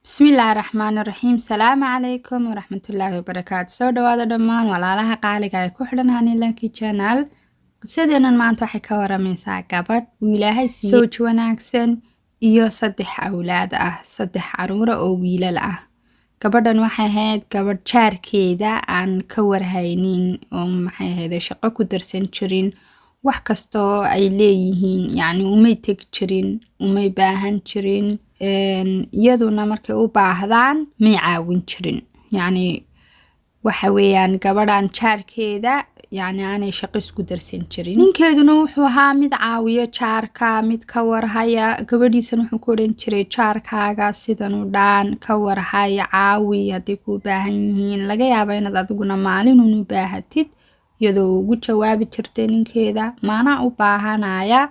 بسم الله الرحمن الرحيم. السلام عليكم ورحمة الله وبركاته. soo dhawaada dhammaan walaalaha qaaliga ay ku xidhan Hanilanki channel. Qisadeenan maanta waxay ka waramaysaa gabadh uu Ilaahay siiyay sawj wanaagsan iyo 3 awlaad ah, 3 caruur oo wiilal ah. Gabadhan waxay ahayd gabadh jaarkeeda aan ka warhaynin oo maxay ahayd shaqo ku darsan jirin, wax kasto ay leeyihiin yani umay tag jirin, umay baahan jirin. iyaduna markay u baahdaan may caawin jirin, yani waxa weeyaan gabadhan jaarkeeda yani aanay shaqo isku darsan jirin. ninkeeduna wuxuu ahaa mid caawiyo jaarka, mid ka warhaya. gabadhiisana wuxuu ku oran jiray jaarkaaga sidan u dhaan ka warhaya, caawi haddii ku baahan yihiin, laga yaabo inaad adiguna maalin u baahatid. iyadoo ugu jawaabi jirtay ninkeeda maana u baahanaya,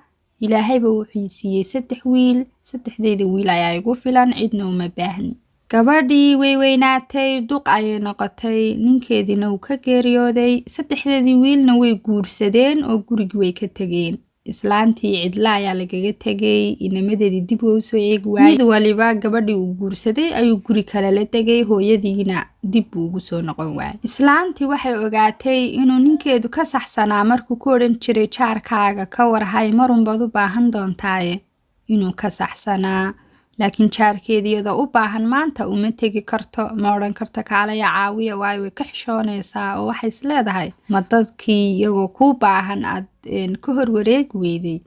ilaahayba wuxuu siiyay 3 wiil, 3deeda wiil ayaa igu filan, cidna uma baahni. gabadhii way weynaatay, duq ayay noqotay, ninkeedina uu ka geeriyooday. 3deedii wiilna way guursadeen oo gurigi way ka tageen. islaantii cidla ayaa lagaga tagay, inamadeedii dib u soo eegi waayay. mid waliba gabadhii uu guursaday ayuu guri kale la tagay, hooyadiina dib ugu soo noqon waayay. islaantii waxay ogaatay inuu ninkeedu ka saxsanaa markuu ku oran jiray jaarkaaga ka warhay, marun baad u baahan doontaaye, inuu ka saxsanaa. laakiin jaarkeedii iyadoo u baahan maanta uma tegi karto, ma odhan karto kaalaya caawiya, waayo way ka xishoonaysaa oo waxay is leedahay ma dadkii iyagoo kuu baahan aad ka horwareegi weyday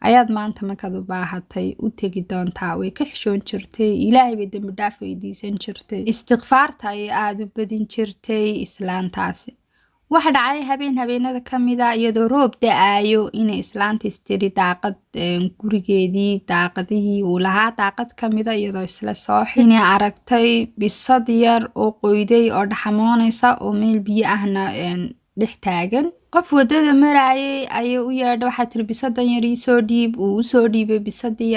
ayaad maanta markaad u baahatay u tegi doontaa. way ka xishoon jirtay, ilaahay bay dembi dhaaf weydiisan jirtay, istighfaarta ayay aada u badin jirtay islaantaasi. waxa dhacay habeen habeenada ka mida iyadoo roob da'aayo inay islaanta istiri daaqad gurigeedii daaqadihii uu lahaa daaqad ka mida iyadoo isla sooxin inay aragtay bisad yar oo qoyday oo dhaxamoonaysa oo meel biyo ahna dhex taagan. qof wadada marayay ayay u yeedhay, waxaa tiri bisadan yar ii soo dhiib. uu u soo dhiibay bisadii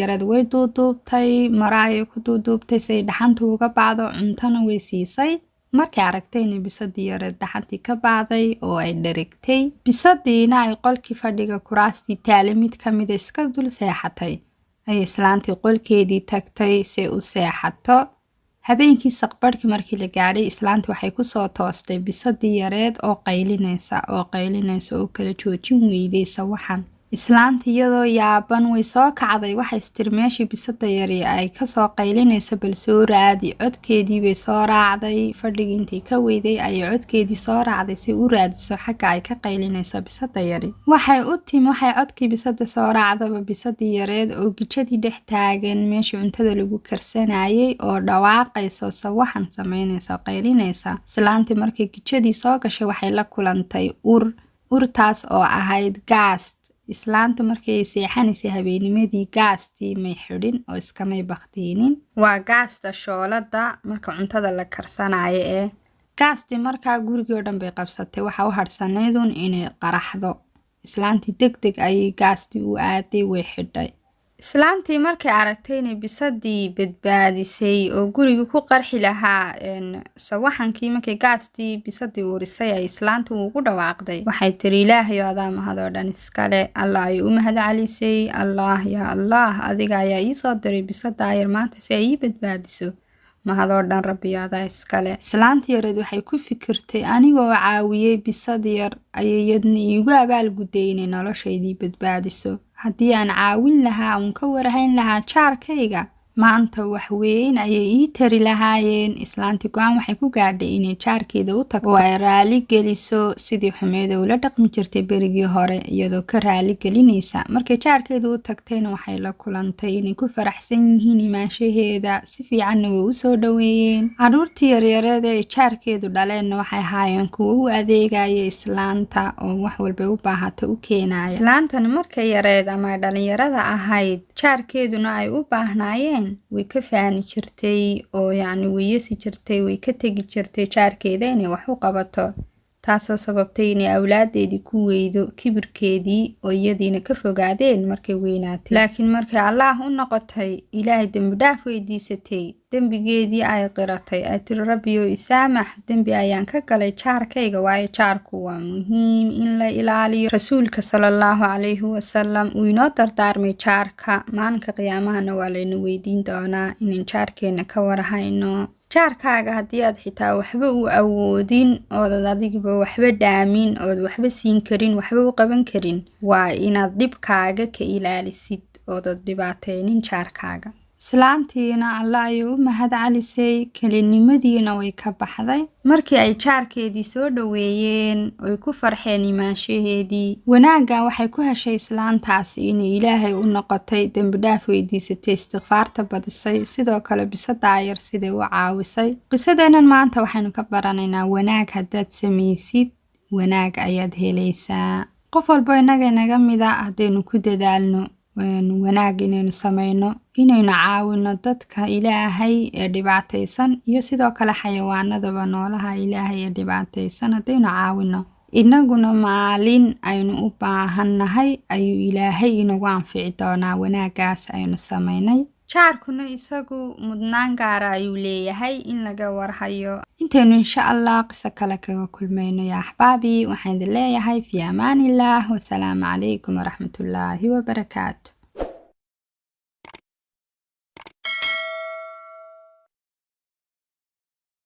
yareed way duuduubtay, mara ayay ku duuduubtay say dhaxanta uga bacdo, cuntona way siisay. markay aragtay inay bisadii yareed dhaxantii ka bacday oo ay dherigtay, bisadiina ay qolkii fadhiga kuraastii taale mid ka mida iska dul seexatay, ay islaantii qolkeedii tagtay si u seexato. habeenkii saqbarhkii markii la gaadhay, islaantii waxay kusoo toostay bisadii yareed oo qaylinaysa oo kala joojin weydaysa waxan. islaantii iyadoo yaaban way soo kacday, waxay istiri meeshii bisada yari ay kasoo qaylinaysa bal soo raadi. codkeedii bay soo raacday, fadhigii intay ka weyday ayay codkeedii soo raacday si u raadiso xagga ay ka qaylinayso bisada yari. waxay codkii bisada soo raacdaba bisadii yareed oo gijadii dhex taagan meeshii cuntada lagu karsanayay oo dhawaaqaysa sawaxan samaynaysa qaylinaysa. islaantii markay gijadii soo gashay waxay la kulantay urtaas oo ahayd gaas. islaantu markay seexanaysay habeenimadii gaastii may xidhin oo iskamay baktiinin. waa gaasta shoolada marka cuntada la karsanayo ee gaastii markaa gurigii oo dhan bay qabsatay. waxa u harhsanaydun inay qaraxdo. islaantii degdeg ayay gaastii u aaday, way xidhay. islaantii markay aragtay inay bisadii badbaadisay oo gurigii ku qarxi lahaa sawaxankii markay gaastii bisadii urisay ay islaantu ugu dhawaaqday, waxay tiri ilaahayo adaa mahadoo dhan iskale. allah ay u mahad celisay. allah yaa allah, adiga ayaa ii soo diray bisadaa yar maanta si ay ii badbaadiso, mahadoo dhan rabbiyo adaa iskale. islaantii yareed waxay ku fikirtay anigoo caawiyey bisad yar ayay yadna iigu abaalgudday inay noloshaydii badbaadiso. haddii aan caawin lahaa uun ka warhayn lahaa jaarkayga, maanta wax weyn ayay ii tari lahaayeen. islaantii go-aan waxay ku gaadhay inay jaarkeeda u tagto oo ay raali geliso sidii xumeeda ula dhaqmi jirtay berigii hore, iyadoo ka raali gelinaysa. markay jaarkeeda u tagtayna waxay la kulantay inay ku faraxsan yihiin imaanshaheeda, si fiicanna way u soo dhaweeyeen. caruurtii yaryareed ee jaarkeedu dhaleenna waxay ahaayeen kuwo u adeegaya islaanta oo wax walbay u baahata u keenaya. islaantana markay yareed ama dhalinyarada ahayd, jaarkeeduna ay u baahnaayeen, way ka faani jirtay oo yacni weyasi jirtay, way ka tegi jirtay jaarkeeda inay wax u qabato. taasoo sababtay inay awlaadeedii ku weydo kibirkeedii oo iyadiina ka fogaadeen markay weynaatay. laakiin markay allaah u noqotay ilaahay dembi dhaaf weydiisatay, dembigeedii ay qiratay, ay tiri rabbiyow isaamax, dembi ayaan ka galay jaarkayga, waayo jaarku waa muhiim in la ilaaliyo. rasuulka sallallahu calayhi wasalam uu inoo dardaarmay jaarka. maalinka qiyaamahana waa layna weydiin doonaa inaan jaarkeena ka warhayno. jaarkaaga haddii aad xitaa waxba u awoodin oodad adigiba waxba dhaamin, ood waxba siin karin, waxba u qaban karin, waa inaad dhibkaaga ka ilaalisid oodad dhibaateynin jaarkaaga. islaantiina alla ayuu u mahad calisay, kelinimadiina way ka baxday. markii ay jaarkeedii soo dhoweeyeen oy ku farxeen imaanshaheedii, wanaagga waxay ku heshay islaantaasi inay ilaahay u noqotay, dembi dhaaf weydiisatay, istikfaarta badisay, sidoo kale bisadaa yar siday u caawisay. qisadeennan maanta waxaynu ka baranaynaa wanaag haddaad samaysid wanaag ayaad helaysaa. qof walbo innaga inaga mida haddaynu ku dadaalno wanaag inaynu samayno, inaynu caawino dadka ilaahay ee dhibaataysan iyo sidoo kale xayawaanadaba noolaha ilaahay ee dhibaataysan haddaynu caawino, inaguna maalin aynu u baahannahay ayuu ilaahay inagu anfici doonaa wanaaggaas aynu samaynay. jaarkuna isagu mudnaan gaara ayuu leeyahay in laga warhayo. intaynu insha allah qiso kale kaga kulmayno yaa axbaabi, waxaan idin leeyahay fi amaanillaah, wasalaamu calaykum waraxmatullaahi wabarakaatu.